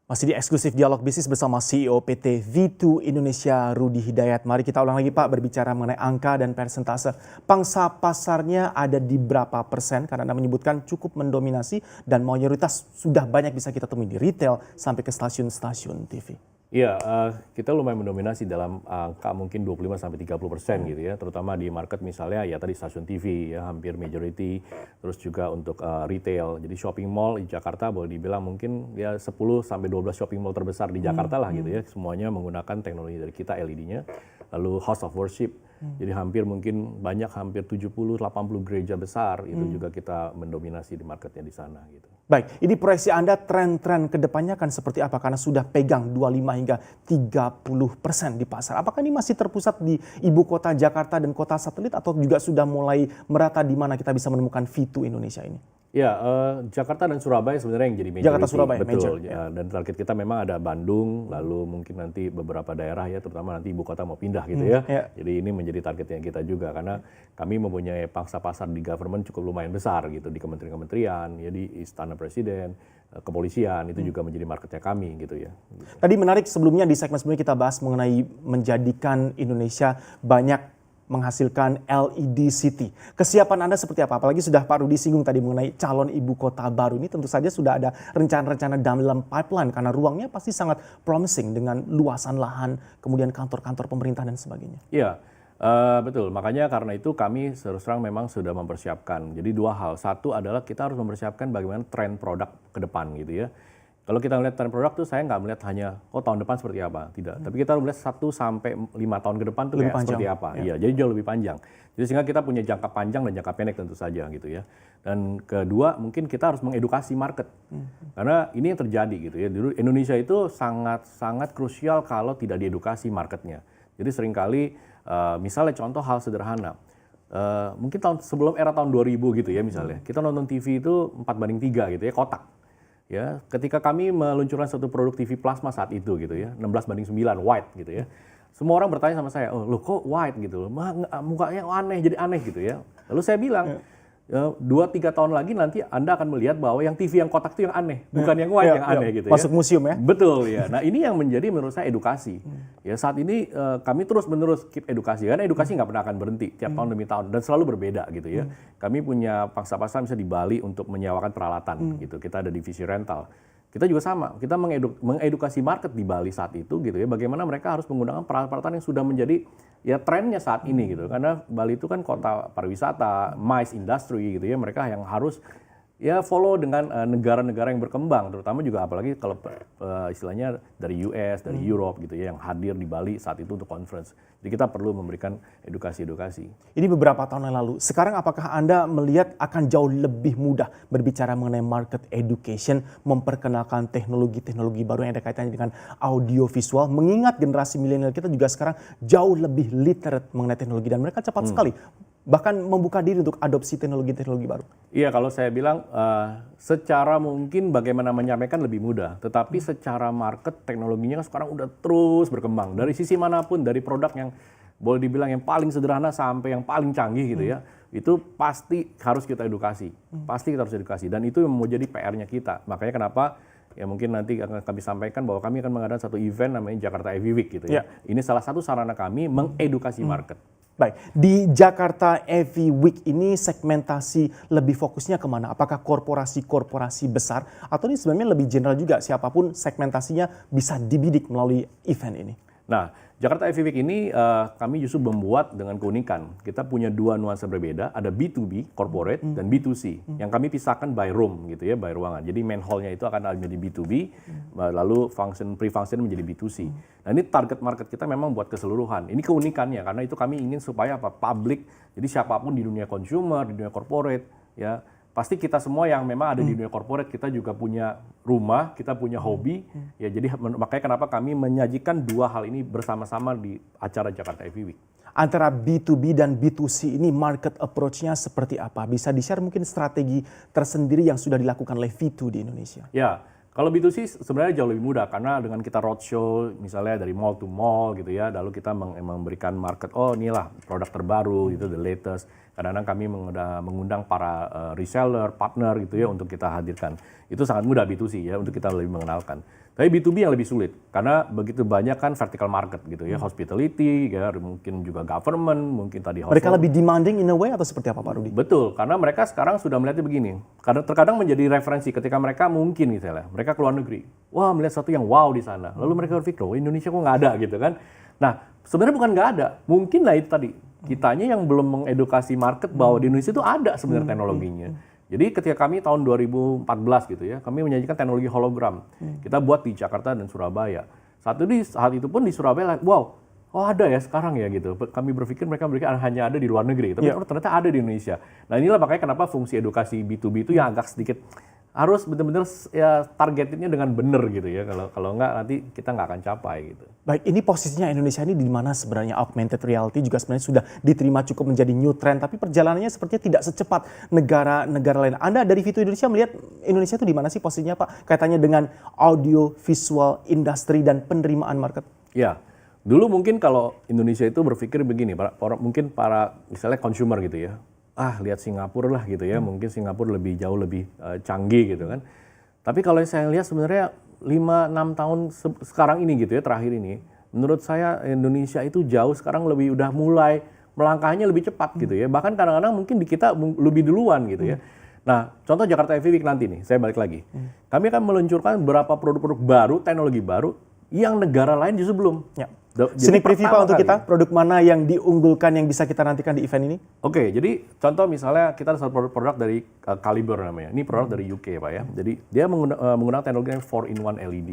Masih di eksklusif dialog bisnis bersama CEO PT V2 Indonesia Rudi Hidayat. Mari kita ulang lagi Pak berbicara mengenai angka dan persentase. Pangsa pasarnya ada di berapa persen? Karena Anda menyebutkan cukup mendominasi dan mayoritas sudah banyak bisa kita temui di retail sampai ke stasiun-stasiun TV. Iya, kita lumayan mendominasi dalam angka mungkin 25-30% gitu ya, terutama di market misalnya ya tadi stasiun TV ya hampir majority, terus juga untuk retail. Jadi shopping mall di Jakarta boleh dibilang mungkin ya 10-12 shopping mall terbesar di Jakarta lah gitu ya, semuanya menggunakan teknologi dari kita LED-nya. Lalu house of worship, jadi hampir 70-80 gereja besar itu juga kita mendominasi di marketnya di sana gitu. Baik, ini proyeksi Anda tren-tren ke depannya akan seperti apa? Karena sudah pegang 25 hingga 30% di pasar. Apakah ini masih terpusat di ibu kota Jakarta dan kota satelit atau juga sudah mulai merata di mana kita bisa menemukan V2 Indonesia ini? Ya, Jakarta dan Surabaya sebenarnya yang jadi majority. Jakarta, Surabaya, betul. major, Ya. Dan target kita memang ada Bandung, lalu mungkin nanti beberapa daerah ya, terutama nanti ibu kota mau pindah gitu ya. Jadi ini menjadi targetnya kita juga karena kami mempunyai pangsa pasar di government cukup lumayan besar gitu di kementerian-kementerian, ya di Istana Presiden, kepolisian itu juga menjadi marketnya kami gitu ya. Tadi menarik sebelumnya di segmen sebelumnya kita bahas mengenai menjadikan Indonesia banyak menghasilkan LED City. Kesiapan Anda seperti apa? Apalagi sudah Pak Rudi singgung tadi mengenai calon ibu kota baru ini tentu saja sudah ada rencana-rencana dalam pipeline karena ruangnya pasti sangat promising dengan luasan lahan, kemudian kantor-kantor pemerintah dan sebagainya. Iya, betul. Makanya karena itu kami terus terang memang sudah mempersiapkan. Jadi dua hal. Satu adalah kita harus mempersiapkan bagaimana tren produk ke depan gitu ya. Kalau kita melihat tren produk tuh saya nggak melihat hanya tahun depan seperti apa, tidak. Tapi kita harus melihat 1-5 tahun ke depan tuh kayak seperti apa. Iya, jadi jauh lebih panjang. Jadi sehingga kita punya jangka panjang dan jangka pendek tentu saja gitu ya. Dan kedua mungkin kita harus mengedukasi market. Karena ini yang terjadi gitu ya. Dulu Indonesia itu sangat krusial kalau tidak diedukasi marketnya. Jadi seringkali misalnya contoh hal sederhana. Mungkin sebelum era tahun 2000 gitu ya misalnya. Kita nonton TV itu 4:3 gitu ya, kotak. Ya, ketika kami meluncurkan satu produk TV plasma saat itu gitu ya, 16:9 white gitu ya. Semua orang bertanya sama saya, "Oh, loh kok white gitu? Mukanya aneh, jadi aneh gitu ya." Lalu saya bilang, 2-3 tahun lagi nanti Anda akan melihat bahwa yang TV yang kotak itu yang aneh, bukan yang white yang aneh gitu ya. Masuk museum ya? Betul ya. Nah ini yang menjadi menurut saya edukasi. Ya saat ini kami terus-menerus keep edukasi, karena edukasi nggak pernah akan berhenti tiap tahun demi tahun dan selalu berbeda gitu ya. Kami punya pangsa pasar bisa di Bali untuk menyewakan peralatan gitu. Kita ada divisi rental. Kita juga sama, kita mengedukasi market di Bali saat itu gitu ya, bagaimana mereka harus menggunakan peralatan yang sudah menjadi ya trennya saat ini gitu. Karena Bali itu kan kota pariwisata, MICE industry gitu ya, mereka yang harus ya follow dengan negara-negara yang berkembang, terutama juga apalagi kalau istilahnya dari US, dari Europe gitu ya, yang hadir di Bali saat itu untuk conference. Jadi kita perlu memberikan edukasi-edukasi. Ini beberapa tahun yang lalu. Sekarang apakah Anda melihat akan jauh lebih mudah berbicara mengenai market education, memperkenalkan teknologi-teknologi baru yang ada kaitannya dengan audio visual, mengingat generasi milenial kita juga sekarang jauh lebih literate mengenai teknologi dan mereka cepat sekali bahkan membuka diri untuk adopsi teknologi-teknologi baru. Iya, kalau saya bilang secara mungkin bagaimana menyampaikan lebih mudah, tetapi secara market teknologinya kan sekarang udah terus berkembang. Dari sisi manapun, dari produk yang boleh dibilang yang paling sederhana sampai yang paling canggih gitu ya, itu pasti harus kita edukasi. Pasti kita harus edukasi dan itu yang mau jadi PR-nya kita. Makanya kenapa ya mungkin nanti akan kami sampaikan bahwa kami akan mengadakan satu event namanya Jakarta EV Week gitu ya. Ini salah satu sarana kami mengedukasi market. Baik, di Jakarta EV Week ini segmentasi lebih fokusnya kemana? Apakah korporasi-korporasi besar atau ini sebenarnya lebih general juga siapapun segmentasinya bisa dibidik melalui event ini? Nah, Jakarta EV Week ini kami justru membuat dengan keunikan. Kita punya dua nuansa berbeda, ada B2B, corporate, dan B2C. Yang kami pisahkan by room gitu ya, by ruangan. Jadi main hall-nya itu akan menjadi B2B, lalu pre-function menjadi B2C. Nah ini target market kita memang buat keseluruhan. Ini keunikannya, karena itu kami ingin supaya publik, jadi siapapun di dunia consumer, di dunia corporate, ya pasti kita semua yang memang ada di dunia corporate, kita juga punya rumah, kita punya hobi, ya jadi makanya kenapa kami menyajikan dua hal ini bersama-sama di acara Jakarta EV Week. Antara B2B dan B2C ini market approach-nya seperti apa? Bisa di-share mungkin strategi tersendiri yang sudah dilakukan oleh V2 di Indonesia? Ya, kalau B2C sebenarnya jauh lebih mudah karena dengan kita roadshow misalnya dari mall to mall gitu ya, lalu kita memberikan market, oh inilah produk terbaru itu the latest. Kadang-kadang kami mengundang para reseller, partner gitu ya untuk kita hadirkan. Itu sangat mudah B2C ya untuk kita lebih mengenalkan. Tapi B2B yang lebih sulit karena begitu banyak kan vertical market gitu ya, hospitality, ya mungkin juga government, mungkin tadi Mereka lebih demanding in a way atau seperti apa Pak Rudi? Betul, karena mereka sekarang sudah melihatnya begini. Karena terkadang menjadi referensi ketika mereka mungkin misalnya, mereka keluar negeri, wah melihat sesuatu yang wow di sana. Lalu mereka berpikir, oh Indonesia kok nggak ada gitu kan. Nah, sebenarnya bukan nggak ada, mungkin lah itu tadi. Kitanya yang belum mengedukasi market bahwa di Indonesia itu ada sebenarnya teknologinya. Jadi ketika kami tahun 2014 gitu ya, kami menyajikan teknologi hologram. Kita buat di Jakarta dan Surabaya. Saat itu pun di Surabaya, wow, oh ada ya sekarang ya gitu. Kami berpikir mereka hanya ada di luar negeri, tapi ternyata ada di Indonesia. Nah inilah makanya kenapa fungsi edukasi B2B itu yang agak sedikit harus benar-benar ya targetnya dengan benar gitu ya. Kalau nggak nanti kita nggak akan capai gitu. Baik, ini posisinya Indonesia ini di mana sebenarnya augmented reality juga sebenarnya sudah diterima cukup menjadi new trend, tapi perjalanannya sepertinya tidak secepat negara-negara lain. Anda dari Vitu Indonesia melihat Indonesia itu di mana sih posisinya Pak? Kaitannya dengan audio visual industri dan penerimaan market? Ya, dulu mungkin kalau Indonesia itu berpikir begini, mungkin para misalnya consumer gitu ya. Lihat Singapura lah gitu ya, mungkin Singapura jauh lebih canggih gitu kan. Tapi kalau saya lihat sebenarnya 5-6 tahun sekarang ini gitu ya, terakhir ini, menurut saya Indonesia itu jauh sekarang udah mulai melangkahnya lebih cepat gitu ya. Bahkan kadang-kadang mungkin di kita lebih duluan gitu ya. Nah, contoh Jakarta EV Week nanti nih, saya balik lagi. Kami akan meluncurkan beberapa produk-produk baru, teknologi baru, yang negara lain justru belum. Ya. Sneak preview Pak untuk kita, produk mana yang diunggulkan yang bisa kita nantikan di event ini? Oke, jadi contoh misalnya kita ada satu produk dari Caliber namanya. Ini produk dari UK Pak ya. Jadi dia menggunakan teknologi 4-in-1 LED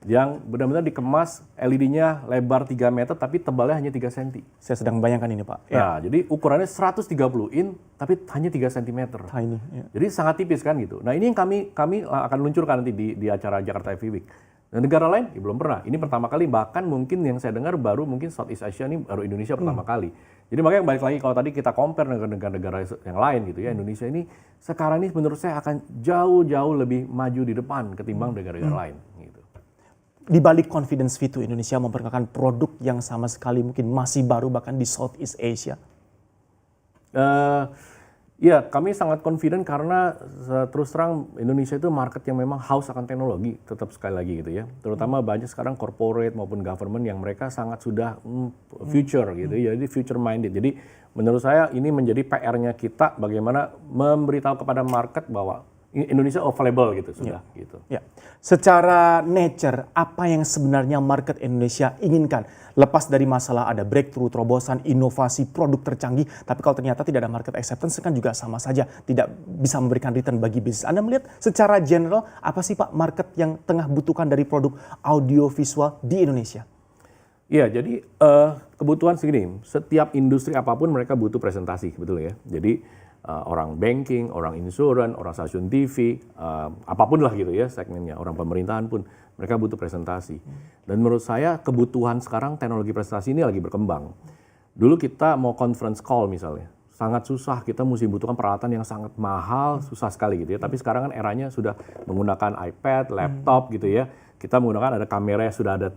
yang benar-benar dikemas LED-nya lebar 3 meter tapi tebalnya hanya 3 cm. Saya sedang membayangkan ini Pak. Nah, jadi ukurannya 130 in tapi hanya 3 cm. Tiny. Ya. Jadi sangat tipis kan gitu. Nah ini yang kami akan luncurkan nanti di acara Jakarta EV Week. Dan negara lain belum pernah. Ini pertama kali, bahkan mungkin yang saya dengar baru mungkin Southeast Asia ini baru Indonesia pertama kali. Jadi makanya balik lagi kalau tadi kita compare dengan negara-negara yang lain gitu ya, Indonesia ini sekarang ini menurut saya akan jauh-jauh lebih maju di depan ketimbang negara-negara lain. Gitu. Di balik confidence Vitu Indonesia memperkenalkan produk yang sama sekali mungkin masih baru bahkan di Southeast Asia. Ya, kami sangat confident karena terus terang Indonesia itu market yang memang haus akan teknologi, tetap sekali lagi gitu ya. Terutama banyak sekarang corporate maupun government yang mereka sangat sudah future gitu ya, jadi future minded. Jadi menurut saya ini menjadi PR-nya kita bagaimana memberitahu kepada market bahwa Indonesia available gitu sudah gitu. Ya. Secara nature apa yang sebenarnya market Indonesia inginkan? Lepas dari masalah ada breakthrough, terobosan, inovasi, produk tercanggih, tapi kalau ternyata tidak ada market acceptance kan juga sama saja tidak bisa memberikan return bagi bisnis. Anda melihat secara general apa sih Pak market yang tengah butuhkan dari produk audio visual di Indonesia? Iya, jadi kebutuhan segini, setiap industri apapun mereka butuh presentasi, betul ya. Jadi orang banking, orang insurance, orang stasiun TV, apapun lah gitu ya segmennya, orang pemerintahan pun mereka butuh presentasi. Dan menurut saya kebutuhan sekarang teknologi presentasi ini lagi berkembang. Dulu kita mau conference call misalnya, sangat susah, kita mesti butuhkan peralatan yang sangat mahal, susah sekali gitu ya. Tapi sekarang kan eranya sudah menggunakan iPad, laptop gitu ya. Kita menggunakan ada kamera yang sudah ada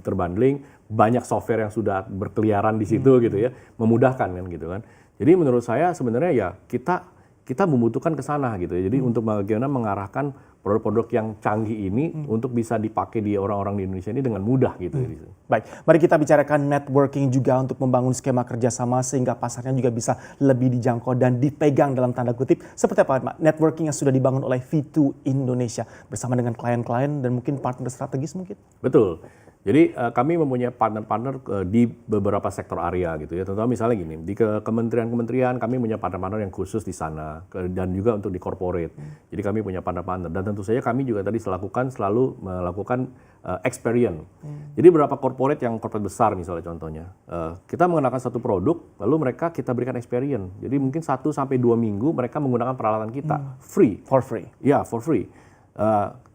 terbundling, banyak software yang sudah berkeliaran di situ gitu ya, memudahkan kan gitu kan. Jadi menurut saya sebenarnya ya kita membutuhkan ke sana gitu ya. Jadi untuk bagaimana mengarahkan produk-produk yang canggih ini untuk bisa dipakai di orang-orang di Indonesia ini dengan mudah gitu. Baik, mari kita bicarakan networking juga untuk membangun skema kerjasama sehingga pasarnya juga bisa lebih dijangkau dan dipegang dalam tanda kutip. Seperti apa networking yang sudah dibangun oleh V2 Indonesia bersama dengan klien-klien dan mungkin partner strategis mungkin? Betul. Jadi kami mempunyai partner-partner di beberapa sektor area gitu ya. Contohnya misalnya gini, di kementerian-kementerian kami punya partner-partner yang khusus di sana dan juga untuk di corporate. Jadi kami punya partner-partner dan tentu saja kami juga tadi selalu melakukan experience. Jadi beberapa corporate besar misalnya contohnya, kita mengenakan satu produk lalu kita berikan experience. Jadi mungkin 1 sampai 2 minggu mereka menggunakan peralatan kita free. For free. Ya, for free.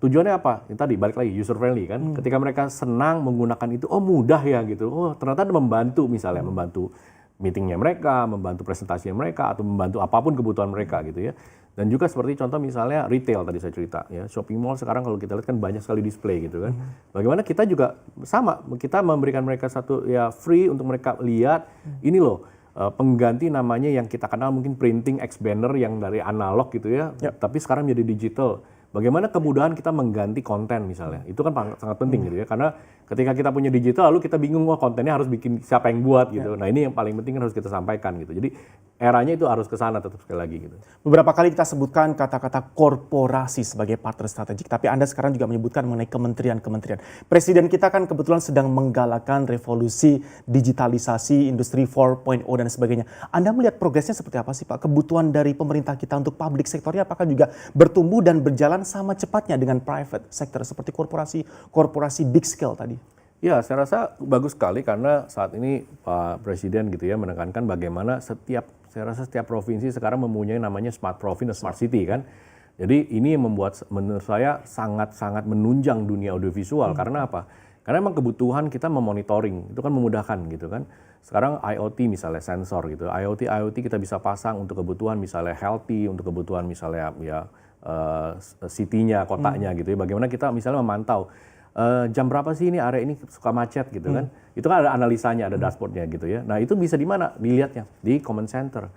Tujuannya apa? Yang tadi balik lagi user friendly kan. Ketika mereka senang menggunakan itu, oh mudah ya gitu. Oh ternyata membantu misalnya, membantu meetingnya mereka, membantu presentasinya mereka, atau membantu apapun kebutuhan mereka gitu ya. Dan juga seperti contoh misalnya retail tadi saya cerita ya. Shopping mall sekarang kalau kita lihat kan banyak sekali display gitu kan. Bagaimana kita juga sama, kita memberikan mereka satu ya free untuk mereka lihat ini loh. Pengganti namanya yang kita kenal mungkin printing X banner yang dari analog gitu ya. Tapi sekarang menjadi digital. bagaimana kemudahan kita mengganti konten misalnya. Itu kan sangat penting gitu ya, karena ketika kita punya digital lalu kita bingung wah kontennya harus bikin siapa yang buat gitu. Nah ini yang paling penting kan harus kita sampaikan gitu. Jadi eranya itu harus ke sana tetap sekali lagi gitu. Beberapa kali kita sebutkan kata-kata korporasi sebagai partner strategik, tapi Anda sekarang juga menyebutkan mengenai kementerian-kementerian. Presiden kita kan kebetulan sedang menggalakkan revolusi digitalisasi, industri 4.0 dan sebagainya. Anda melihat progresnya seperti apa sih Pak? Kebutuhan dari pemerintah kita untuk public sektornya apakah juga bertumbuh dan berjalan sama cepatnya dengan private sector seperti korporasi big scale tadi? Ya, saya rasa bagus sekali karena saat ini Pak Presiden gitu ya menekankan bagaimana saya rasa setiap provinsi sekarang mempunyai namanya smart province dan smart city kan. Jadi ini yang membuat menurut saya sangat-sangat menunjang dunia audiovisual. Karena apa? Karena memang kebutuhan kita memonitoring, itu kan memudahkan gitu kan. Sekarang IoT misalnya sensor gitu, IoT kita bisa pasang untuk kebutuhan misalnya healthy, untuk kebutuhan misalnya ya city-nya, kotanya gitu ya. Bagaimana kita misalnya memantau jam berapa sih ini area ini suka macet gitu kan. Itu kan ada analisanya, ada dashboardnya gitu ya. Nah itu bisa di mana? Dilihatnya di command center.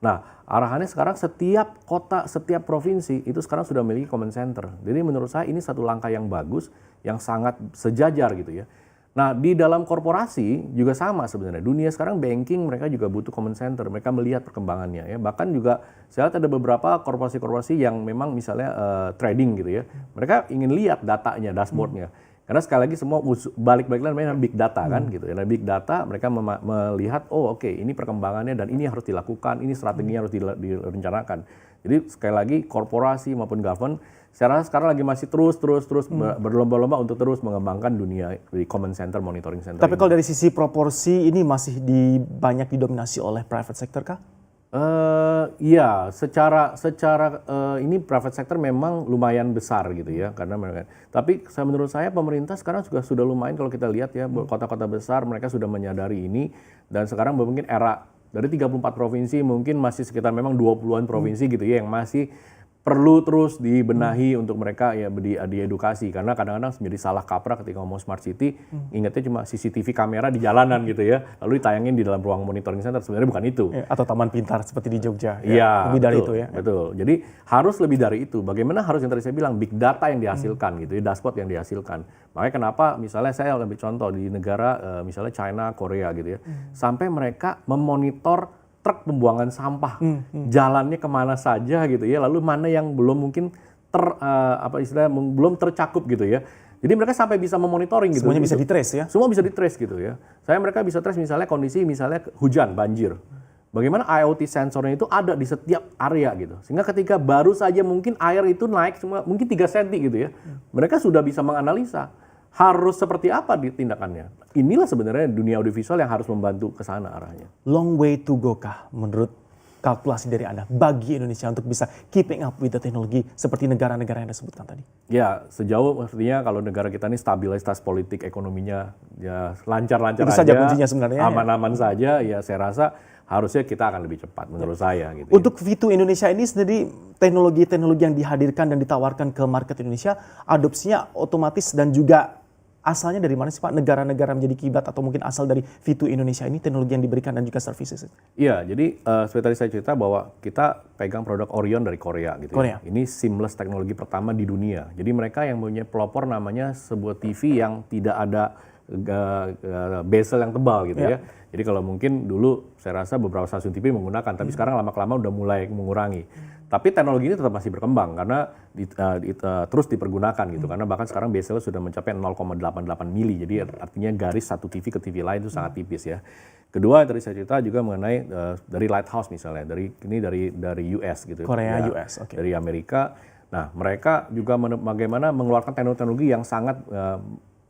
Nah arahannya sekarang setiap kota, setiap provinsi itu sekarang sudah memiliki command center. Jadi menurut saya ini satu langkah yang bagus, yang sangat sejajar gitu ya. Nah di dalam korporasi juga sama sebenarnya. Dunia sekarang banking mereka juga butuh command center. Mereka melihat perkembangannya ya. Bahkan juga saya lihat ada beberapa korporasi-korporasi yang memang misalnya trading gitu ya. Mereka ingin lihat datanya, dashboardnya. Karena sekali lagi semua balik-balik namanya big data kan gitu. Nah big data mereka melihat oke, ini perkembangannya dan ini harus dilakukan, ini strateginya harus direncanakan. Jadi sekali lagi korporasi maupun government saya rasa sekarang lagi masih terus berlomba-lomba untuk terus mengembangkan dunia di command center, monitoring center. Tapi kalau dari sisi proporsi ini masih banyak didominasi oleh private sector kah? Iya, secara ini private sector memang lumayan besar gitu ya, karena mereka. Tapi menurut saya pemerintah sekarang juga sudah lumayan kalau kita lihat ya, kota-kota besar mereka sudah menyadari ini dan sekarang mungkin era dari 34 provinsi mungkin masih sekitar memang 20-an provinsi gitu ya yang masih perlu terus dibenahi untuk mereka ya diedukasi karena kadang-kadang menjadi salah kaprah ketika ngomong smart city ingatnya cuma CCTV kamera di jalanan gitu ya lalu ditayangin di dalam ruang monitoring center sebenarnya bukan itu atau taman pintar seperti di Jogja ya lebih betul, dari itu ya betul jadi harus lebih dari itu bagaimana harus yang tadi saya bilang big data yang dihasilkan gitu ya dashboard yang dihasilkan makanya kenapa misalnya saya ambil contoh di negara misalnya China Korea gitu ya sampai mereka memonitor truk pembuangan sampah, jalannya kemana saja gitu ya, lalu mana yang belum mungkin belum tercakup gitu ya. Jadi mereka sampai bisa memonitoring gitu. Semuanya bisa di-trace ya? Semua bisa di-trace gitu ya. Mereka bisa trace misalnya kondisi misalnya hujan, banjir. Bagaimana IoT sensornya itu ada di setiap area gitu. Sehingga ketika baru saja mungkin air itu naik cuma mungkin 3 cm gitu ya. Mereka sudah bisa menganalisa. Harus seperti apa tindakannya? Inilah sebenarnya dunia audiovisual yang harus membantu ke sana arahnya. Long way to go kah menurut kalkulasi dari Anda bagi Indonesia untuk bisa keeping up with the teknologi seperti negara-negara yang Anda sebutkan tadi? Ya, sejauh maksudnya kalau negara kita ini stabilitas politik ekonominya ya lancar-lancar itu aja. saja kuncinya sebenarnya. Aman-aman saja ya saya rasa harusnya kita akan lebih cepat menurut saya gitu. Untuk V2 Indonesia ini sendiri teknologi-teknologi yang dihadirkan dan ditawarkan ke market Indonesia adopsinya otomatis dan juga asalnya dari mana sih Pak negara-negara menjadi kiblat atau mungkin asal dari V2 Indonesia ini teknologi yang diberikan dan juga services? Iya, jadi seperti tadi saya cerita bahwa kita pegang produk Orion dari Korea gitu. Korea. Ini seamless teknologi pertama di dunia. Jadi mereka yang punya pelopor namanya sebuah TV yang tidak ada bezel yang tebal gitu ya. Jadi kalau mungkin dulu saya rasa beberapa stasiun TV menggunakan, tapi sekarang lama-kelamaan udah mulai mengurangi. Tapi teknologi ini tetap masih berkembang karena terus dipergunakan gitu. Karena bahkan sekarang bezel sudah mencapai 0,88 mili. Jadi artinya garis satu TV ke TV lain itu sangat tipis ya. Kedua tadi saya cerita juga mengenai dari Lighthouse misalnya, dari US gitu. Korea, ya, US, oke. Dari Amerika. Nah mereka juga bagaimana mengeluarkan teknologi yang sangat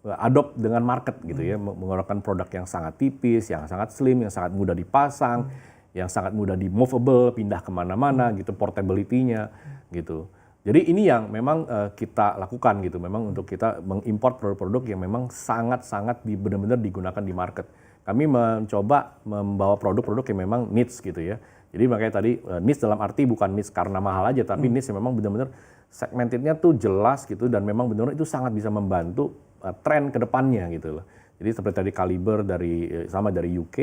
adopt dengan market gitu ya, mengeluarkan produk yang sangat tipis, yang sangat slim, yang sangat mudah dipasang, yang sangat mudah di movable, pindah kemana-mana gitu, portability-nya gitu. Jadi ini yang memang kita lakukan gitu, memang untuk kita mengimport produk-produk yang memang sangat-sangat benar-benar digunakan di market. Kami mencoba membawa produk-produk yang memang needs gitu ya. Jadi makanya tadi needs dalam arti bukan needs karena mahal aja, tapi needs yang memang benar-benar segmentednya tuh jelas gitu dan memang benar-benar itu sangat bisa membantu tren ke depannya gitu loh. Jadi seperti tadi Kaliber dari UK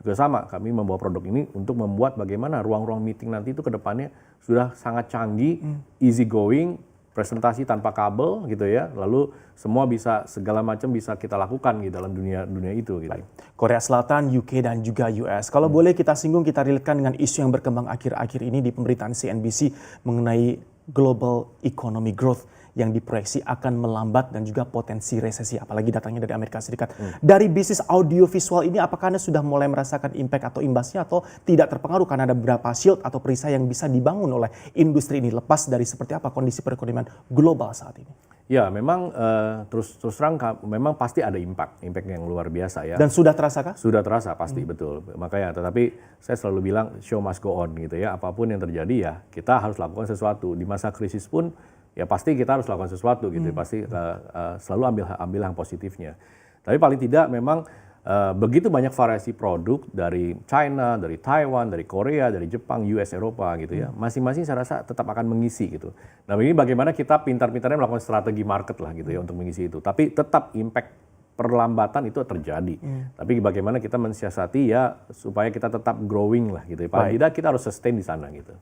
juga sama, kami membawa produk ini untuk membuat bagaimana ruang-ruang meeting nanti itu ke depannya sudah sangat canggih, easy going, presentasi tanpa kabel gitu ya, lalu semua bisa segala macam bisa kita lakukan gitu dalam dunia itu gitu. Korea Selatan, UK dan juga US. Kalau boleh kita singgung, kita relatekan dengan isu yang berkembang akhir-akhir ini di pemberitaan CNBC mengenai global economy growth yang diproyeksi akan melambat dan juga potensi resesi, apalagi datangnya dari Amerika Serikat. Dari bisnis audiovisual ini, apakah Anda sudah mulai merasakan impact atau imbasnya atau tidak terpengaruh karena ada beberapa shield atau perisai yang bisa dibangun oleh industri ini lepas dari seperti apa kondisi perekonomian global saat ini? Ya, memang terus terang memang pasti ada impact yang luar biasa ya. Dan sudah terasakah? Sudah terasa pasti betul. Makanya tetapi saya selalu bilang show must go on gitu ya. Apapun yang terjadi ya kita harus lakukan sesuatu. Di masa krisis pun ya pasti kita harus lakukan sesuatu gitu. Pasti selalu ambil yang positifnya. Tapi paling tidak memang begitu banyak variasi produk dari China, dari Taiwan, dari Korea, dari Jepang, US, Eropa gitu ya. Masing-masing saya rasa tetap akan mengisi gitu. Nah ini bagaimana kita pintar-pintarnya melakukan strategi market lah gitu ya untuk mengisi itu. Tapi tetap impact perlambatan itu terjadi. Tapi bagaimana kita mensiasati ya supaya kita tetap growing lah gitu ya. Paling tidak kita harus sustain di sana gitu.